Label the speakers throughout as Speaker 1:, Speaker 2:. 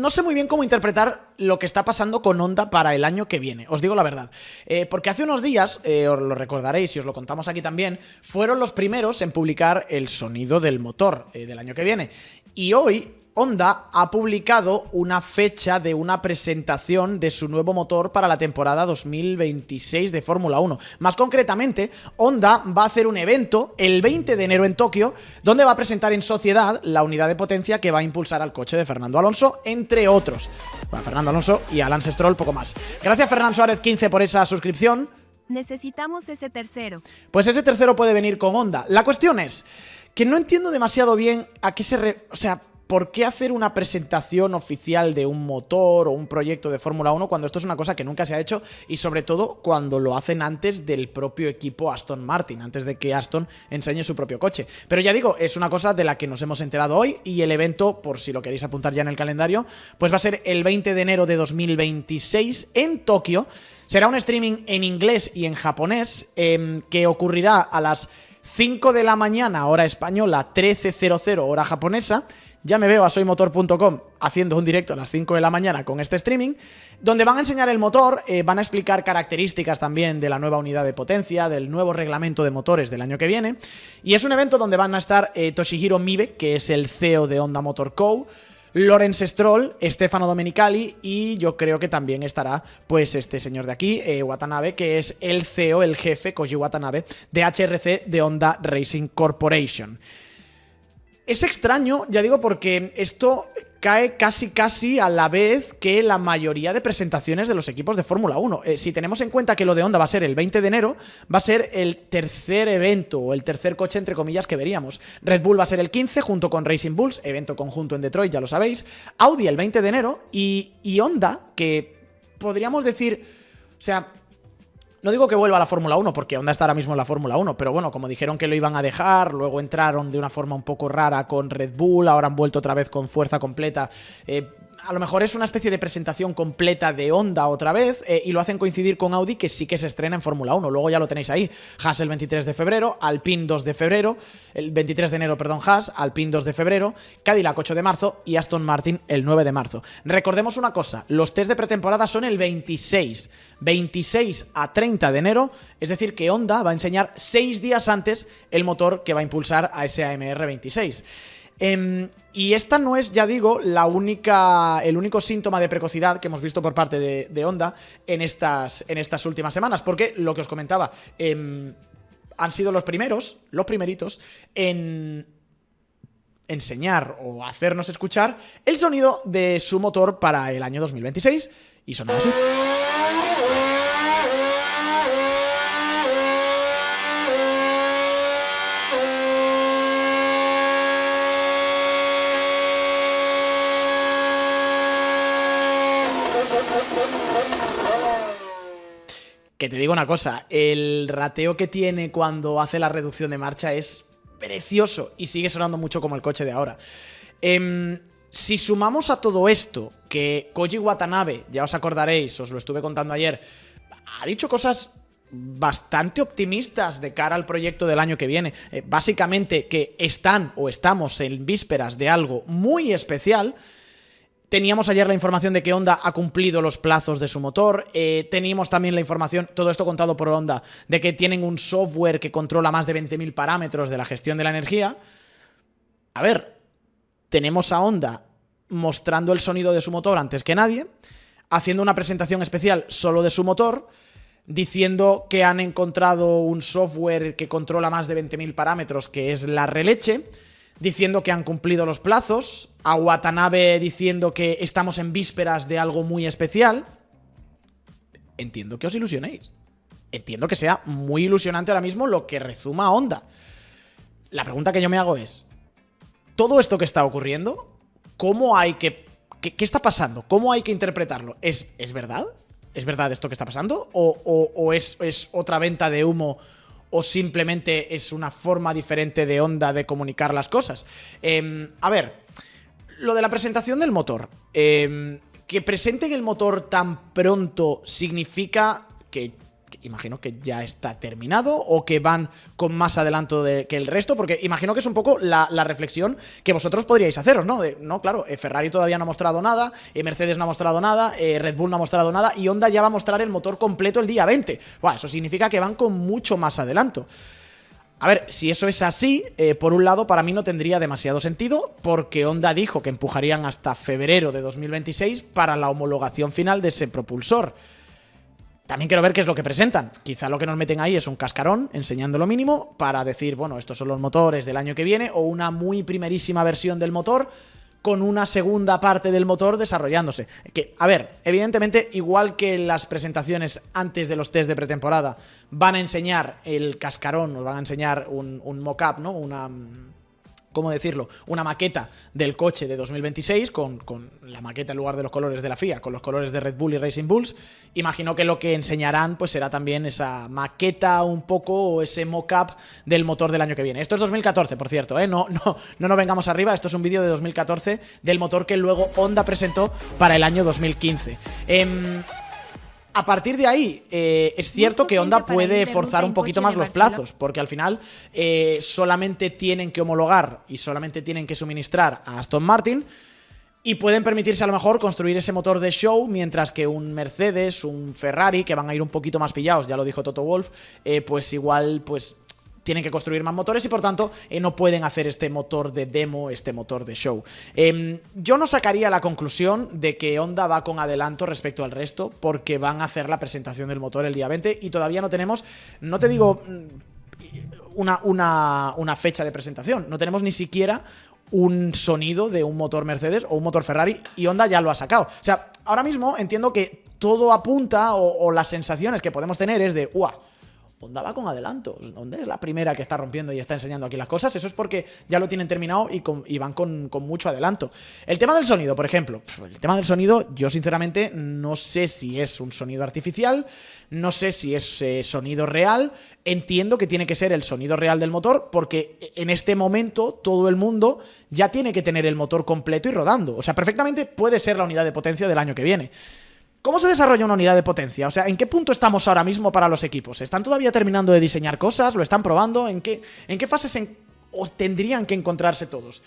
Speaker 1: no sé muy bien cómo interpretar lo que está pasando con Honda para el año que viene, os digo la verdad. Porque hace unos días, os lo recordaréis y os lo contamos aquí también, fueron los primeros en publicar el sonido del motor del año que viene. Y hoy Honda ha publicado una fecha de una presentación de su nuevo motor para la temporada 2026 de Fórmula 1. Más concretamente, Honda va a hacer un evento el 20 de enero en Tokio, donde va a presentar en sociedad la unidad de potencia que va a impulsar al coche de Fernando Alonso, entre otros. Bueno, Fernando Alonso y a Lance Stroll, poco más. Gracias, Fernán Suárez 15, por esa suscripción.
Speaker 2: Necesitamos ese tercero.
Speaker 1: Pues ese tercero puede venir con Honda. La cuestión es que no entiendo demasiado bien a qué o sea, ¿por qué hacer una presentación oficial de un motor o un proyecto de Fórmula 1 cuando esto es una cosa que nunca se ha hecho y sobre todo cuando lo hacen antes del propio equipo Aston Martin, antes de que Aston enseñe su propio coche? Pero ya digo, es una cosa de la que nos hemos enterado hoy y el evento, por si lo queréis apuntar ya en el calendario, pues va a ser el 20 de enero de 2026 en Tokio. Será un streaming en inglés y en japonés que ocurrirá a las 5 de la mañana, hora española, 13:00 hora japonesa. Ya me veo a soymotor.com haciendo un directo a las 5 de la mañana con este streaming, donde van a enseñar el motor, van a explicar características también de la nueva unidad de potencia, del nuevo reglamento de motores del año que viene, y es un evento donde van a estar Toshihiro Mibe, que es el CEO de Honda Motor Co., Lawrence Stroll, Stefano Domenicali y yo creo que también estará pues este señor de aquí, Watanabe, que es el CEO, el jefe, Koji Watanabe, de HRC de Honda Racing Corporation. Es extraño, ya digo, porque esto cae casi a la vez que la mayoría de presentaciones de los equipos de Fórmula 1. Si tenemos en cuenta que lo de Honda va a ser el 20 de enero, va a ser el tercer evento o el tercer coche, entre comillas, que veríamos. Red Bull va a ser el 15 junto con Racing Bulls, evento conjunto en Detroit, ya lo sabéis. Audi el 20 de enero y Honda, que podríamos decir, o sea, no digo que vuelva a la Fórmula 1, porque Honda está ahora mismo en la Fórmula 1, pero bueno, como dijeron que lo iban a dejar, luego entraron de una forma un poco rara con Red Bull, ahora han vuelto otra vez con fuerza completa. A lo mejor es una especie de presentación completa de Honda otra vez, y lo hacen coincidir con Audi, que sí que se estrena en Fórmula 1. Luego ya lo tenéis ahí. Haas el 23 de febrero, Alpine 2 de febrero, el 23 de enero, perdón, Haas, Alpine 2 de febrero, Cadillac 8 de marzo y Aston Martin el 9 de marzo. Recordemos una cosa, los test de pretemporada son el 26 a 30 de enero, es decir que Honda va a enseñar 6 días antes el motor que va a impulsar a ese AMR 26. Y esta no es, ya digo, el único síntoma de precocidad que hemos visto por parte de Honda en estas últimas semanas, porque lo que os comentaba, han sido los primeritos en enseñar o hacernos escuchar el sonido de su motor para el año 2026 y sonaba así. Que te digo una cosa, el rateo que tiene cuando hace la reducción de marcha es precioso y sigue sonando mucho como el coche de ahora. Si sumamos a todo esto que Koji Watanabe, ya os acordaréis, os lo estuve contando ayer, ha dicho cosas bastante optimistas de cara al proyecto del año que viene. Básicamente que estamos en vísperas de algo muy especial. Teníamos ayer la información de que Honda ha cumplido los plazos de su motor. Teníamos también la información, todo esto contado por Honda, de que tienen un software que controla más de 20.000 parámetros de la gestión de la energía. A ver, tenemos a Honda mostrando el sonido de su motor antes que nadie, haciendo una presentación especial solo de su motor, diciendo que han encontrado un software que controla más de 20.000 parámetros, que es la releche, diciendo que han cumplido los plazos, a Watanabe diciendo que estamos en vísperas de algo muy especial. Entiendo que os ilusionéis. Entiendo que sea muy ilusionante ahora mismo lo que rezuma Honda. La pregunta que yo me hago es, ¿todo esto que está ocurriendo, cómo hay que... ¿Qué está pasando? ¿Cómo hay que interpretarlo? ¿Es verdad? ¿Es verdad esto que está pasando? ¿O es otra venta de humo? ¿O simplemente es una forma diferente de Honda de comunicar las cosas? A ver, lo de la presentación del motor. Que presenten el motor tan pronto significa que imagino que ya está terminado o que van con más adelanto que el resto, porque imagino que es un poco la reflexión que vosotros podríais haceros, ¿no? No, claro, Ferrari todavía no ha mostrado nada, Mercedes no ha mostrado nada, Red Bull no ha mostrado nada y Honda ya va a mostrar el motor completo el día 20. Buah, eso significa que van con mucho más adelanto. A ver, si eso es así, por un lado, para mí no tendría demasiado sentido, porque Honda dijo que empujarían hasta febrero de 2026 para la homologación final de ese propulsor. También quiero ver qué es lo que presentan. Quizá lo que nos meten ahí es un cascarón, enseñando lo mínimo, para decir, bueno, estos son los motores del año que viene, o una muy primerísima versión del motor, con una segunda parte del motor desarrollándose. Que, a ver, evidentemente, igual que las presentaciones antes de los test de pretemporada, van a enseñar el cascarón, nos van a enseñar un mock-up, ¿no? ¿Cómo decirlo? Una maqueta del coche de 2026 con la maqueta en lugar de los colores de la FIA, con los colores de Red Bull y Racing Bulls. Imagino que lo que enseñarán pues será también esa maqueta un poco o ese mock-up del motor del año que viene. Esto es 2014, por cierto, ¿eh? No nos vengamos arriba, esto es un vídeo de 2014 del motor que luego Honda presentó para el año 2015. A partir de ahí, es cierto que Honda puede forzar un poquito más los plazos, porque al final solamente tienen que homologar y solamente tienen que suministrar a Aston Martin y pueden permitirse a lo mejor construir ese motor de show, mientras que un Mercedes, un Ferrari, que van a ir un poquito más pillados, ya lo dijo Toto Wolff, pues igual pues tienen que construir más motores y por tanto no pueden hacer este motor de demo, este motor de show. Yo no sacaría la conclusión de que Honda va con adelanto respecto al resto, porque van a hacer la presentación del motor el día 20 y todavía no tenemos, no te digo una fecha de presentación, no tenemos ni siquiera un sonido de un motor Mercedes o un motor Ferrari y Honda ya lo ha sacado. O sea, ahora mismo entiendo que todo apunta o las sensaciones que podemos tener es de ¡guau! Honda va con adelanto. Honda es la primera que está rompiendo y está enseñando aquí las cosas. Eso es porque ya lo tienen terminado y van con mucho adelanto. El tema del sonido, por ejemplo. El tema del sonido, yo sinceramente no sé si es un sonido artificial, no sé si es sonido real. Entiendo que tiene que ser el sonido real del motor porque en este momento todo el mundo ya tiene que tener el motor completo y rodando. O sea, perfectamente puede ser la unidad de potencia del año que viene. ¿Cómo se desarrolla una unidad de potencia? O sea, ¿en qué punto estamos ahora mismo para los equipos? ¿Están todavía terminando de diseñar cosas? ¿Lo están probando? ¿En qué fases os tendrían que encontrarse todos?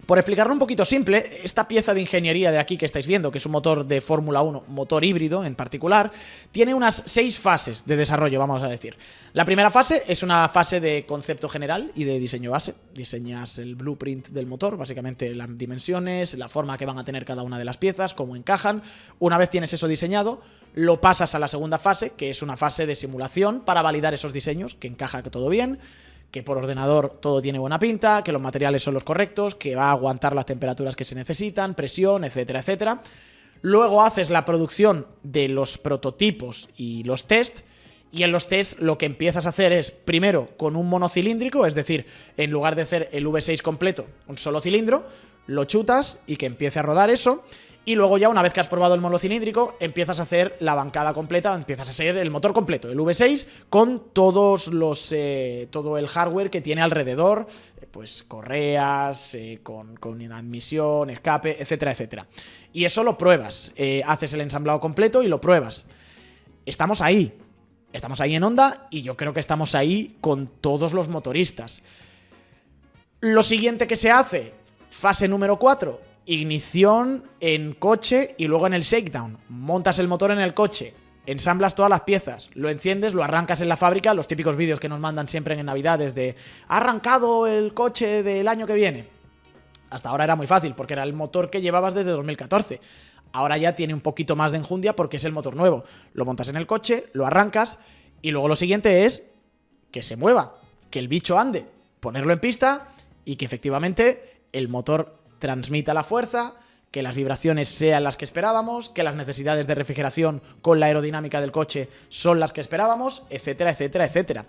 Speaker 1: Por explicarlo un poquito simple, esta pieza de ingeniería de aquí que estáis viendo, que es un motor de Fórmula 1, motor híbrido en particular, tiene unas 6 fases de desarrollo, vamos a decir. La primera fase es una fase de concepto general y de diseño base. Diseñas el blueprint del motor, básicamente las dimensiones, la forma que van a tener cada una de las piezas, cómo encajan. Una vez tienes eso diseñado, lo pasas a la segunda fase, que es una fase de simulación para validar esos diseños, que encaja todo bien, que por ordenador todo tiene buena pinta, que los materiales son los correctos, que va a aguantar las temperaturas que se necesitan, presión, etcétera, etcétera. Luego haces la producción de los prototipos y los test, y en los test lo que empiezas a hacer es, primero, con un monocilíndrico, es decir, en lugar de hacer el V6 completo, un solo cilindro, lo chutas y que empiece a rodar eso. Y luego ya, una vez que has probado el monocilíndrico, empiezas a hacer la bancada completa, empiezas a ser el motor completo, el V6, con todos todo el hardware que tiene alrededor, pues correas, con admisión, escape, etcétera, etcétera. Y eso lo pruebas, haces el ensamblado completo y lo pruebas. Estamos ahí en Honda y yo creo que estamos ahí con todos los motoristas. Lo siguiente que se hace, fase número 4, ignición en coche y luego en el shakedown. Montas el motor en el coche, ensamblas todas las piezas, lo enciendes, lo arrancas en la fábrica, los típicos vídeos que nos mandan siempre en Navidades de «ha arrancado el coche del año que viene». Hasta ahora era muy fácil porque era el motor que llevabas desde 2014. Ahora ya tiene un poquito más de enjundia porque es el motor nuevo. Lo montas en el coche, lo arrancas y luego lo siguiente es que se mueva, que el bicho ande, ponerlo en pista y que efectivamente el motor transmita la fuerza, que las vibraciones sean las que esperábamos, que las necesidades de refrigeración con la aerodinámica del coche son las que esperábamos, etcétera, etcétera, etcétera.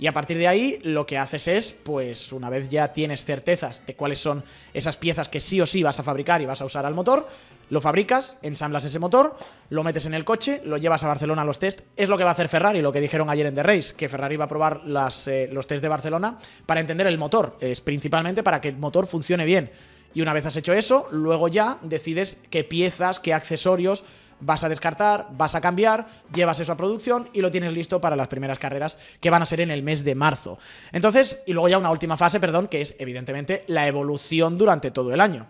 Speaker 1: Y a partir de ahí lo que haces es, pues una vez ya tienes certezas de cuáles son esas piezas que sí o sí vas a fabricar y vas a usar al motor, lo fabricas, ensamblas ese motor, lo metes en el coche, lo llevas a Barcelona a los test. Es lo que va a hacer Ferrari, lo que dijeron ayer en The Race, que Ferrari va a probar los test de Barcelona para entender el motor, es principalmente para que el motor funcione bien. Y una vez has hecho eso, luego ya decides qué piezas, qué accesorios vas a descartar, vas a cambiar, llevas eso a producción y lo tienes listo para las primeras carreras que van a ser en el mes de marzo. Entonces, y luego ya una última fase, perdón, que es evidentemente la evolución durante todo el año.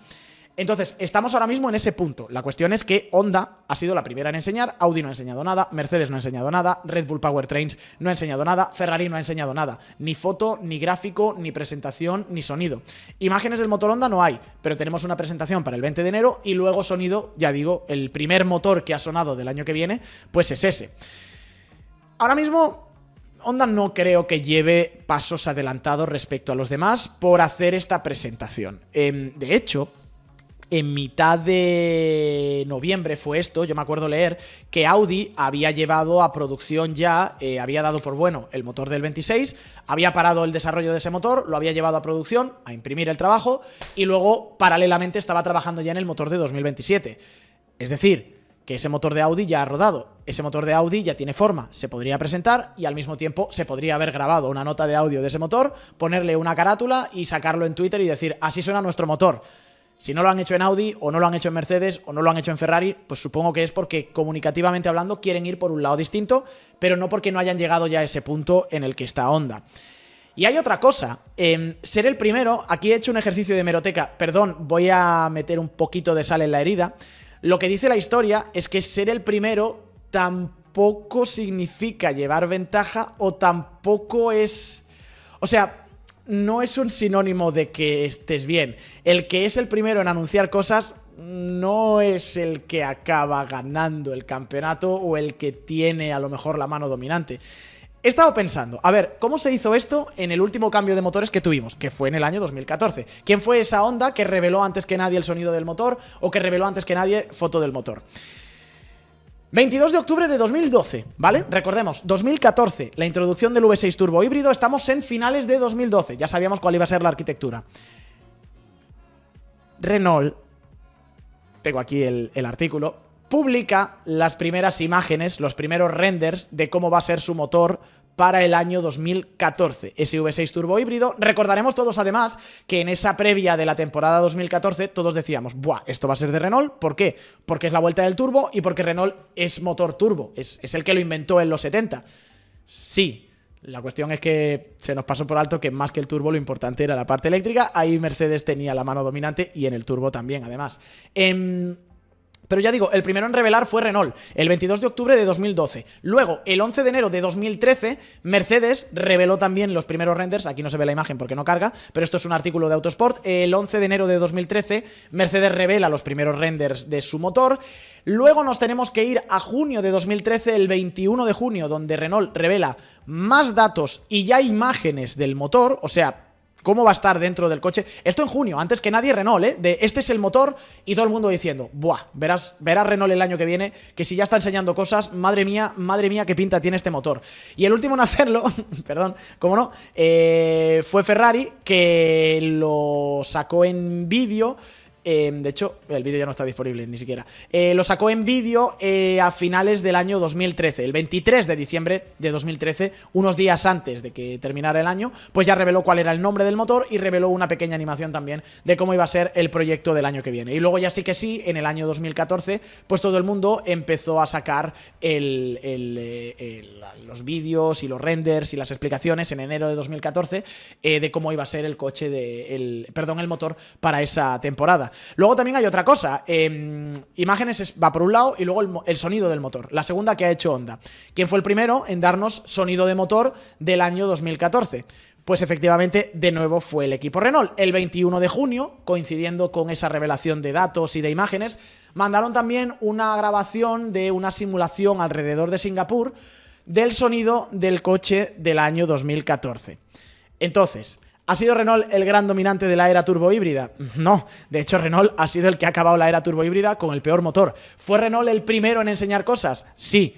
Speaker 1: Entonces, estamos ahora mismo en ese punto. La cuestión es que Honda ha sido la primera en enseñar, Audi no ha enseñado nada, Mercedes no ha enseñado nada, Red Bull Powertrains no ha enseñado nada, Ferrari no ha enseñado nada. Ni foto, ni gráfico, ni presentación, ni sonido. Imágenes del motor Honda no hay, pero tenemos una presentación para el 20 de enero y luego sonido, ya digo, el primer motor que ha sonado del año que viene, pues es ese. Ahora mismo Honda no creo que lleve pasos adelantados respecto a los demás por hacer esta presentación. De hecho, en mitad de noviembre fue esto, yo me acuerdo leer que Audi había llevado a producción ya, había dado por bueno el motor del 26, había parado el desarrollo de ese motor, lo había llevado a producción, a imprimir el trabajo y luego paralelamente estaba trabajando ya en el motor de 2027. Es decir, que ese motor de Audi ya ha rodado, ese motor de Audi ya tiene forma, se podría presentar y al mismo tiempo se podría haber grabado una nota de audio de ese motor, ponerle una carátula y sacarlo en Twitter y decir, así suena nuestro motor. Si no lo han hecho en Audi, o no lo han hecho en Mercedes, o no lo han hecho en Ferrari, pues supongo que es porque comunicativamente hablando quieren ir por un lado distinto, pero no porque no hayan llegado ya a ese punto en el que está Honda. Y hay otra cosa, ser el primero, aquí he hecho un ejercicio de hemeroteca, perdón, voy a meter un poquito de sal en la herida. Lo que dice la historia es que ser el primero tampoco significa llevar ventaja o tampoco es... O sea, no es un sinónimo de que estés bien. El que es el primero en anunciar cosas no es el que acaba ganando el campeonato o el que tiene a lo mejor la mano dominante. He estado pensando, a ver, ¿cómo se hizo esto en el último cambio de motores que tuvimos? Que fue en el año 2014. ¿Quién fue esa Honda que reveló antes que nadie el sonido del motor o que reveló antes que nadie foto del motor? 22 de octubre de 2012, ¿vale? Recordemos, 2014, la introducción del V6 turbo híbrido, estamos en finales de 2012, ya sabíamos cuál iba a ser la arquitectura. Renault, tengo aquí el artículo, publica las primeras imágenes, los primeros renders de cómo va a ser su motor para el año 2014, ese V6 turbo híbrido. Recordaremos todos además que en esa previa de la temporada 2014 todos decíamos, ¡buah! Esto va a ser de Renault. ¿Por qué? Porque es la vuelta del turbo y porque Renault es motor turbo, es el que lo inventó en los 70. Sí, la cuestión es que se nos pasó por alto que más que el turbo lo importante era la parte eléctrica. Ahí Mercedes tenía la mano dominante y en el turbo también además. Pero ya digo, el primero en revelar fue Renault, el 22 de octubre de 2012. Luego, el 11 de enero de 2013, Mercedes reveló también los primeros renders. Aquí no se ve la imagen porque no carga, pero esto es un artículo de Autosport. El 11 de enero de 2013, Mercedes revela los primeros renders de su motor. Luego nos tenemos que ir a junio de 2013, el 21 de junio, donde Renault revela más datos y ya imágenes del motor, o sea, cómo va a estar dentro del coche. Esto en junio, antes que nadie Renault, ¿eh? De este es el motor y todo el mundo diciendo, buah, verás Renault el año que viene, que si ya está enseñando cosas, madre mía, qué pinta tiene este motor. Y el último en hacerlo, perdón, cómo no, fue Ferrari, que lo sacó en vídeo. De hecho, el vídeo ya no está disponible ni siquiera. Lo sacó en vídeo a finales del año 2013, el 23 de diciembre de 2013, unos días antes de que terminara el año, pues ya reveló cuál era el nombre del motor y reveló una pequeña animación también de cómo iba a ser el proyecto del año que viene. Y luego ya sí que sí, en el año 2014, pues todo el mundo empezó a sacar los vídeos y los renders y las explicaciones en enero de 2014 de cómo iba a ser el coche el motor para esa temporada. Luego también hay otra cosa, imágenes va por un lado y luego el sonido del motor, la segunda que ha hecho Honda. ¿Quién fue el primero en darnos sonido de motor del año 2014? Pues efectivamente, de nuevo fue el equipo Renault. El 21 de junio, coincidiendo con esa revelación de datos y de imágenes, mandaron también una grabación de una simulación alrededor de Singapur del sonido del coche del año 2014. Entonces, ¿ha sido Renault el gran dominante de la era turbo híbrida? No, de hecho Renault ha sido el que ha acabado la era turbo híbrida con el peor motor. ¿Fue Renault el primero en enseñar cosas? Sí.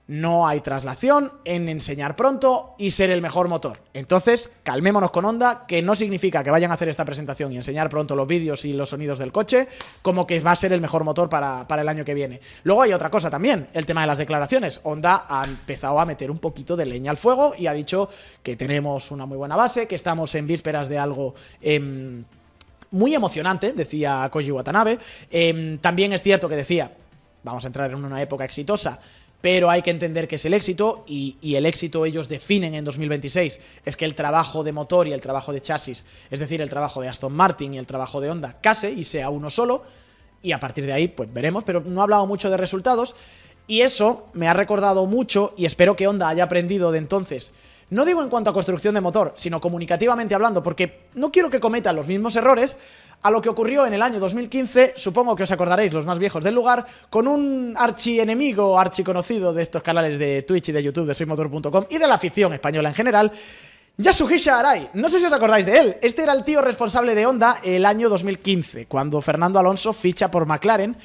Speaker 1: No hay traslación en enseñar pronto y ser el mejor motor. Entonces, calmémonos con Honda, que no significa que vayan a hacer esta presentación y enseñar pronto los vídeos y los sonidos del coche, como que va a ser el mejor motor para el año que viene. Luego hay otra cosa también, el tema de las declaraciones. Honda ha empezado a meter un poquito de leña al fuego y ha dicho que tenemos una muy buena base, que estamos en vísperas de algo muy emocionante, decía Koji Watanabe. También es cierto que decía vamos a entrar en una época exitosa, pero hay que entender que es el éxito, y el éxito ellos definen en 2026, es que el trabajo de motor y el trabajo de chasis, es decir, el trabajo de Aston Martin y el trabajo de Honda, case y sea uno solo, y a partir de ahí pues veremos, pero no ha hablado mucho de resultados, y eso me ha recordado mucho, y espero que Honda haya aprendido de entonces. No digo en cuanto a construcción de motor, sino comunicativamente hablando, porque no quiero que cometan los mismos errores a lo que ocurrió en el año 2015, supongo que os acordaréis los más viejos del lugar, con un archienemigo, archiconocido de estos canales de Twitch y de YouTube de soymotor.com y de la afición española en general, Yasuhisa Arai. No sé si os acordáis de él. Este era el tío responsable de Honda el año 2015, cuando Fernando Alonso ficha por McLaren.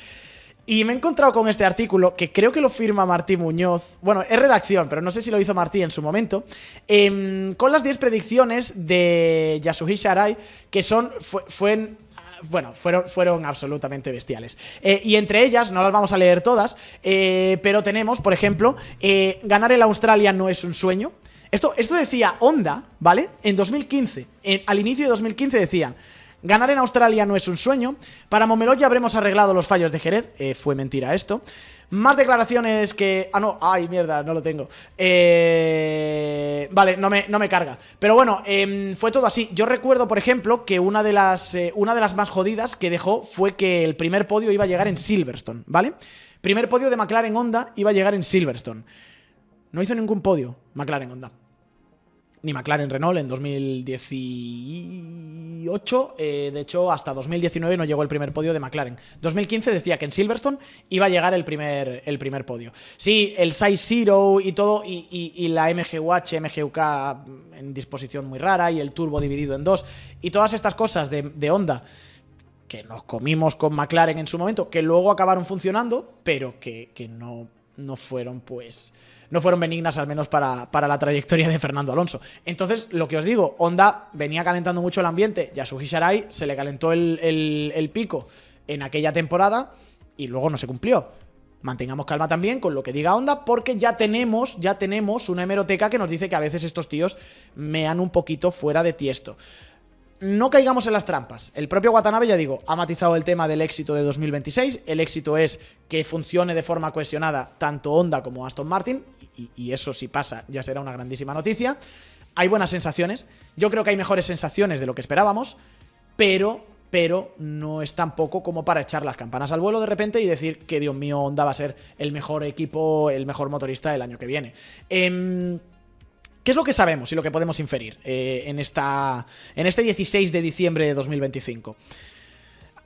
Speaker 1: Y me he encontrado con este artículo, que creo que lo firma Martí Muñoz. Bueno, es redacción, pero no sé si lo hizo Martí en su momento. Con las 10 predicciones de Yasuhisa Arai, que fueron absolutamente bestiales. Y entre ellas, no las vamos a leer todas, pero tenemos, por ejemplo, ganar el Australia no es un sueño. Esto decía Honda, ¿vale? En 2015, al inicio de 2015 decían: ganar en Australia no es un sueño. Para Momelot ya habremos arreglado los fallos de Jerez. Fue mentira esto. Más declaraciones que... Ah, no. Ay, mierda, no lo tengo. Vale, no me carga. Pero bueno, fue todo así. Yo recuerdo, por ejemplo, que una de las más jodidas que dejó fue que el primer podio iba a llegar en Silverstone, ¿vale? Primer podio de McLaren Honda iba a llegar en Silverstone. No hizo ningún podio McLaren Honda. Ni McLaren Renault en 2018, de hecho hasta 2019 no llegó el primer podio de McLaren. 2015 decía que en Silverstone iba a llegar el primer podio. Sí, el Size Zero y todo, y la MGUH, MGUK en disposición muy rara, y el turbo dividido en dos, y todas estas cosas de Honda que nos comimos con McLaren en su momento, que luego acabaron funcionando, pero que no fueron no fueron benignas, al menos para la trayectoria de Fernando Alonso. Entonces, lo que os digo, Honda venía calentando mucho el ambiente. Yasuhisa Arai se le calentó el pico en aquella temporada y luego no se cumplió. Mantengamos calma también con lo que diga Honda, porque ya tenemos una hemeroteca que nos dice que a veces estos tíos mean un poquito fuera de tiesto. No caigamos en las trampas. El propio Watanabe, ya digo, ha matizado el tema del éxito de 2026. El éxito es que funcione de forma cohesionada tanto Honda como Aston Martin, y eso, si pasa, ya será una grandísima noticia. Hay buenas sensaciones. Yo creo que hay mejores sensaciones de lo que esperábamos, pero no es tampoco como para echar las campanas al vuelo de repente y decir que, Dios mío, Honda va a ser el mejor equipo, el mejor motorista del año que viene. ¿Qué es lo que sabemos y lo que podemos inferir en este 16 de diciembre de 2025?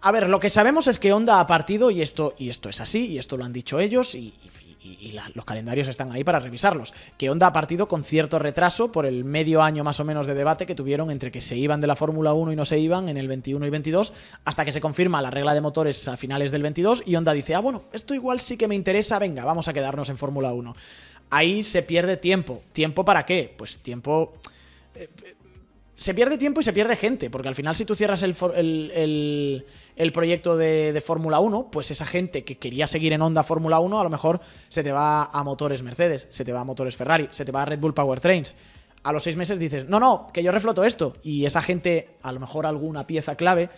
Speaker 1: A ver, lo que sabemos es que Honda ha partido, y esto es así, y esto lo han dicho ellos, y los calendarios están ahí para revisarlos, que Honda ha partido con cierto retraso por el medio año más o menos de debate que tuvieron entre que se iban de la Fórmula 1 y no se iban en el 21 y 22, hasta que se confirma la regla de motores a finales del 22, y Honda dice: ah, bueno, esto igual sí que me interesa, venga, vamos a quedarnos en Fórmula 1. Ahí se pierde tiempo. ¿Tiempo para qué? Pues tiempo... se pierde tiempo y se pierde gente, porque al final si tú cierras el proyecto de Fórmula 1, pues esa gente que quería seguir en Honda Fórmula 1 a lo mejor se te va a motores Mercedes, se te va a motores Ferrari, se te va a Red Bull Powertrains. A los 6 meses dices: no, que yo refloto esto, y esa gente, a lo mejor alguna pieza clave,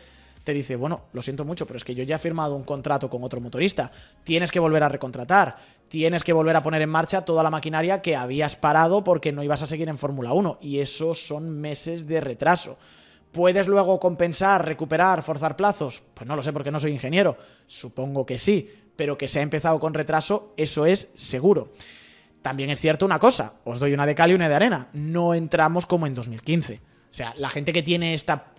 Speaker 1: te dice: bueno, lo siento mucho, pero es que yo ya he firmado un contrato con otro motorista, tienes que volver a recontratar, tienes que volver a poner en marcha toda la maquinaria que habías parado porque no ibas a seguir en Fórmula 1, y eso son meses de retraso. ¿Puedes luego compensar, recuperar, forzar plazos? Pues no lo sé, porque no soy ingeniero, supongo que sí, pero que se ha empezado con retraso, eso es seguro. También es cierto una cosa, os doy una de cal y una de arena, no entramos como en 2015. O sea, la gente que tiene esta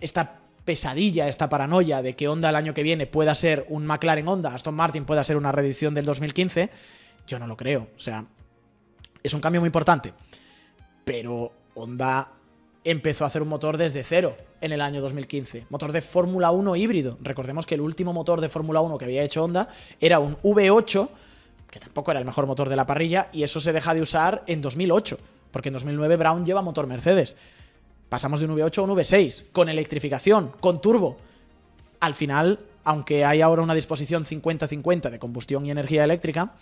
Speaker 1: pesadilla, esta paranoia de que Honda el año que viene pueda ser un McLaren Honda, Aston Martin pueda ser una reedición del 2015, yo no lo creo. O sea, es un cambio muy importante, pero Honda empezó a hacer un motor desde cero en el año 2015, motor de Fórmula 1 híbrido. Recordemos que el último motor de Fórmula 1 que había hecho Honda era un V8, que tampoco era el mejor motor de la parrilla, y eso se deja de usar en 2008, porque en 2009 Brown lleva motor Mercedes. Pasamos de un V8 a un V6, con electrificación, con turbo. Al final, aunque hay ahora una disposición 50-50 de combustión y energía eléctrica,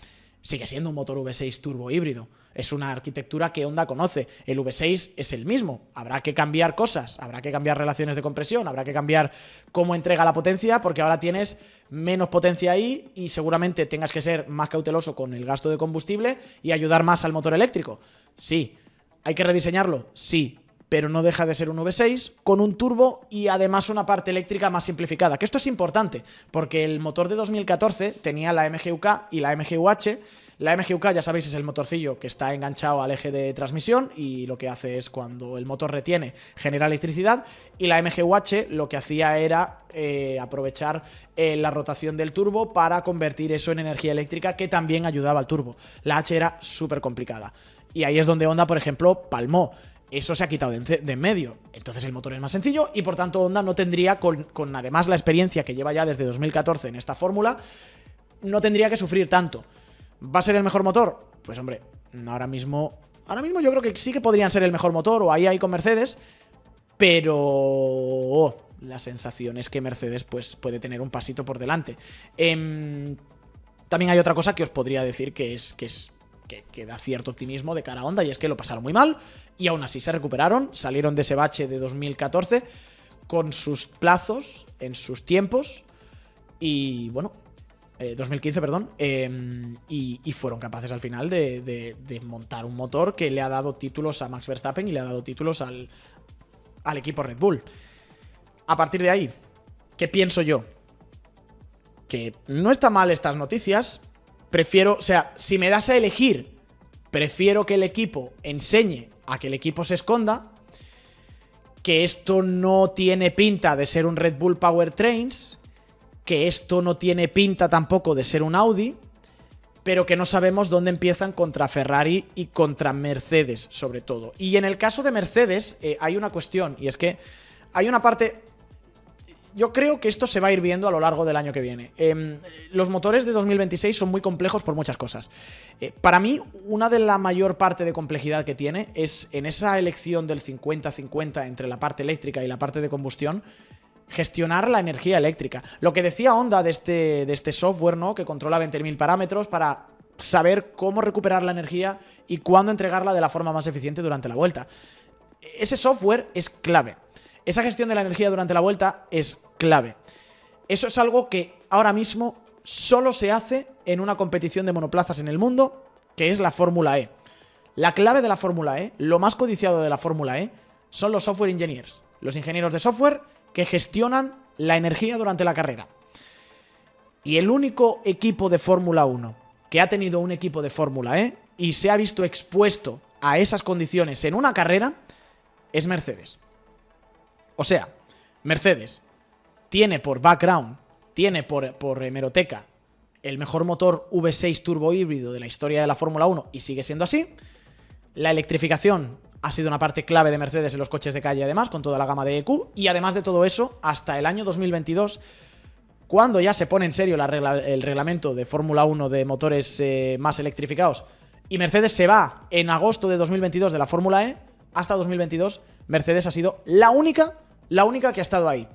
Speaker 1: sigue siendo un motor V6 turbo híbrido. Es una arquitectura que Honda conoce. El V6 es el mismo. Habrá que cambiar cosas, habrá que cambiar relaciones de compresión, habrá que cambiar cómo entrega la potencia, porque ahora tienes menos potencia ahí y seguramente tengas que ser más cauteloso con el gasto de combustible y ayudar más al motor eléctrico. Sí. ¿Hay que rediseñarlo? Sí. Pero no deja de ser un V6 con un turbo y además una parte eléctrica más simplificada. Que esto es importante, porque el motor de 2014 tenía la MGUK y la MGUH. La MGUK, ya sabéis, es el motorcillo que está enganchado al eje de transmisión y lo que hace es, cuando el motor retiene, genera electricidad. Y la MGUH lo que hacía era aprovechar la rotación del turbo para convertir eso en energía eléctrica, que también ayudaba al turbo. La H era súper complicada. Y ahí es donde Honda, por ejemplo, palmó. Eso se ha quitado de en medio. Entonces el motor es más sencillo y por tanto Honda no tendría, con además la experiencia que lleva ya desde 2014 en esta fórmula, no tendría que sufrir tanto. ¿Va a ser el mejor motor? Pues hombre, ahora mismo yo creo que sí que podrían ser el mejor motor, o ahí con Mercedes, pero la sensación es que Mercedes pues puede tener un pasito por delante. También hay otra cosa que os podría decir que da cierto optimismo de cara a Honda, y es que lo pasaron muy mal y aún así se recuperaron, salieron de ese bache de 2014 con sus plazos, en sus tiempos, y bueno, 2015, perdón, y fueron capaces al final de montar un motor que le ha dado títulos a Max Verstappen y le ha dado títulos al equipo Red Bull. A partir de ahí, ¿qué pienso yo? Que no está mal estas noticias. Prefiero, o sea, si me das a elegir, prefiero que el equipo enseñe a que el equipo se esconda, que esto no tiene pinta de ser un Red Bull Powertrains, que esto no tiene pinta tampoco de ser un Audi, pero que no sabemos dónde empiezan contra Ferrari y contra Mercedes, sobre todo. Y en el caso de Mercedes hay una cuestión, y es que hay una parte... Yo creo que esto se va a ir viendo a lo largo del año que viene. Los motores de 2026 son muy complejos por muchas cosas. Para mí, una de la mayor parte de complejidad que tiene es en esa elección del 50-50 entre la parte eléctrica y la parte de combustión, gestionar la energía eléctrica. Lo que decía Honda de este software, ¿no?, que controla 20.000 parámetros para saber cómo recuperar la energía y cuándo entregarla de la forma más eficiente durante la vuelta. Ese software es clave. Esa gestión de la energía durante la vuelta es clave. Eso es algo que ahora mismo solo se hace en una competición de monoplazas en el mundo, que es la Fórmula E. La clave de la Fórmula E, lo más codiciado de la Fórmula E, son los software engineers, los ingenieros de software que gestionan la energía durante la carrera. Y el único equipo de Fórmula 1 que ha tenido un equipo de Fórmula E y se ha visto expuesto a esas condiciones en una carrera es Mercedes. O sea, Mercedes tiene por background, tiene por hemeroteca el mejor motor V6 turbo híbrido de la historia de la Fórmula 1 y sigue siendo así. La electrificación ha sido una parte clave de Mercedes en los coches de calle, además, con toda la gama de EQ. Y además de todo eso, hasta el año 2022, cuando ya se pone en serio el reglamento de Fórmula 1 de motores más electrificados, y Mercedes se va en agosto de 2022 de la Fórmula E, hasta 2022 Mercedes ha sido la única que ha estado ahí.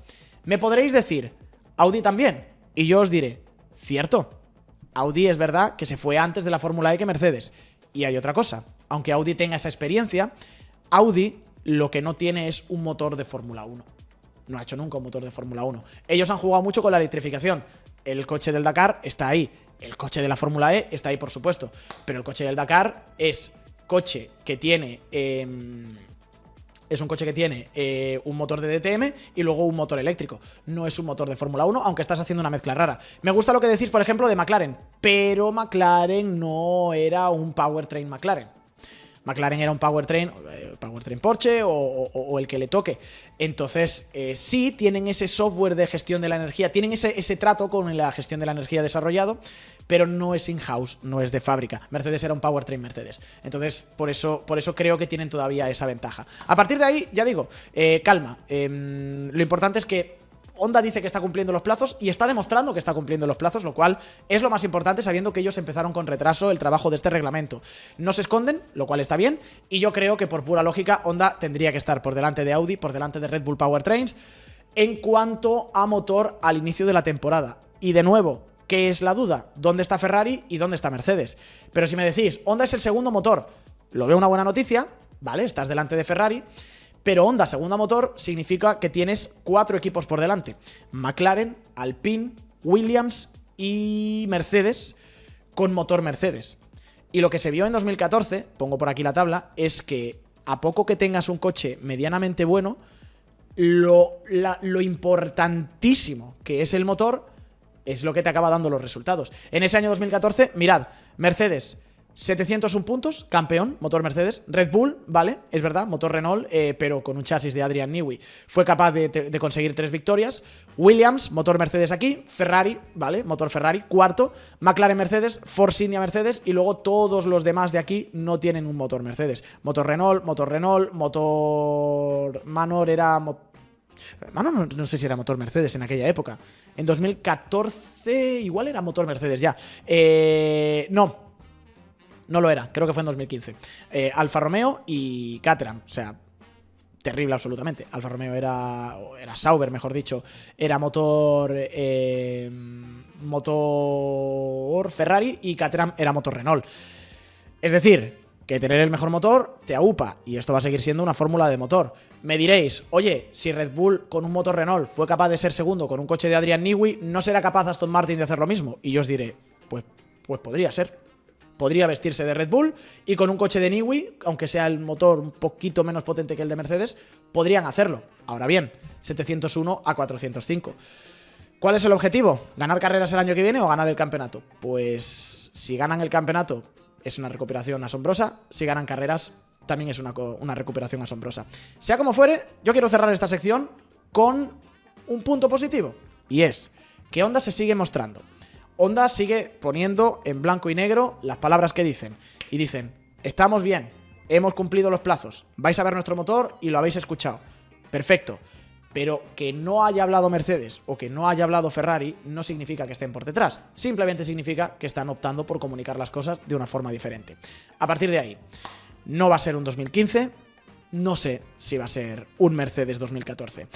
Speaker 1: Me podréis decir, Audi también, y yo os diré, cierto, Audi es verdad que se fue antes de la Fórmula E que Mercedes. Y hay otra cosa, aunque Audi tenga esa experiencia, Audi lo que no tiene es un motor de Fórmula 1. No ha hecho nunca un motor de Fórmula 1. Ellos han jugado mucho con la electrificación. El coche del Dakar está ahí. El coche de la Fórmula E está ahí, por supuesto. Pero el coche del Dakar es coche que tiene... Es un coche que tiene un motor de DTM y luego un motor eléctrico. No es un motor de Fórmula 1, aunque estás haciendo una mezcla rara. Me gusta lo que decís, por ejemplo, de McLaren. Pero McLaren no era un powertrain McLaren. McLaren era un powertrain Porsche o el que le toque. Entonces, sí tienen ese software de gestión de la energía, tienen ese trato con la gestión de la energía desarrollado, pero no es in-house, no es de fábrica. Mercedes era un powertrain Mercedes. Entonces, por eso creo que tienen todavía esa ventaja. A partir de ahí, ya digo, calma. Lo importante es que Honda dice que está cumpliendo los plazos y está demostrando que está cumpliendo los plazos, lo cual es lo más importante, sabiendo que ellos empezaron con retraso el trabajo de este reglamento. No se esconden, lo cual está bien, y yo creo que por pura lógica Honda tendría que estar por delante de Audi, por delante de Red Bull Powertrains en cuanto a motor al inicio de la temporada. Y de nuevo, ¿qué es la duda? ¿Dónde está Ferrari y dónde está Mercedes? Pero si me decís, Honda es el segundo motor, lo veo una buena noticia, ¿vale? Estás delante de Ferrari, pero Honda, segundo motor, significa que tienes 4 equipos por delante. McLaren, Alpine, Williams y Mercedes con motor Mercedes. Y lo que se vio en 2014, pongo por aquí la tabla, es que a poco que tengas un coche medianamente bueno, lo importantísimo que es el motor es lo que te acaba dando los resultados. En ese año 2014, mirad, Mercedes, 701 puntos, campeón, motor Mercedes. Red Bull, vale, es verdad, motor Renault, pero con un chasis de Adrian Newey, fue capaz de conseguir 3 victorias. Williams, motor Mercedes aquí. Ferrari, vale, motor Ferrari, cuarto. McLaren Mercedes, Force India Mercedes, y luego todos los demás de aquí no tienen un motor Mercedes. Motor Renault, motor Manor era... Manor no sé si era motor Mercedes en aquella época. En 2014 igual era motor Mercedes ya. No lo era, creo que fue en 2015. Alfa Romeo y Caterham, o sea, terrible absolutamente. Alfa Romeo era Sauber, mejor dicho, era motor Ferrari, y Caterham era motor Renault. Es decir, que tener el mejor motor te aupa, y esto va a seguir siendo una fórmula de motor. Me diréis, oye, si Red Bull con un motor Renault fue capaz de ser segundo con un coche de Adrian Newey, ¿no será capaz Aston Martin de hacer lo mismo? Y yo os diré, pues podría ser. Podría vestirse de Red Bull y con un coche de Newey, aunque sea el motor un poquito menos potente que el de Mercedes, podrían hacerlo. Ahora bien, 701 a 405. ¿Cuál es el objetivo? ¿Ganar carreras el año que viene o ganar el campeonato? Pues si ganan el campeonato es una recuperación asombrosa. Si ganan carreras también es una recuperación asombrosa. Sea como fuere, yo quiero cerrar esta sección con un punto positivo. Y es que Honda se sigue mostrando. Honda sigue poniendo en blanco y negro las palabras que dicen. Y dicen, estamos bien, hemos cumplido los plazos, vais a ver nuestro motor y lo habéis escuchado. Perfecto. Pero que no haya hablado Mercedes o que no haya hablado Ferrari no significa que estén por detrás. Simplemente significa que están optando por comunicar las cosas de una forma diferente. A partir de ahí, no va a ser un 2015, no sé si va a ser un Mercedes 2014.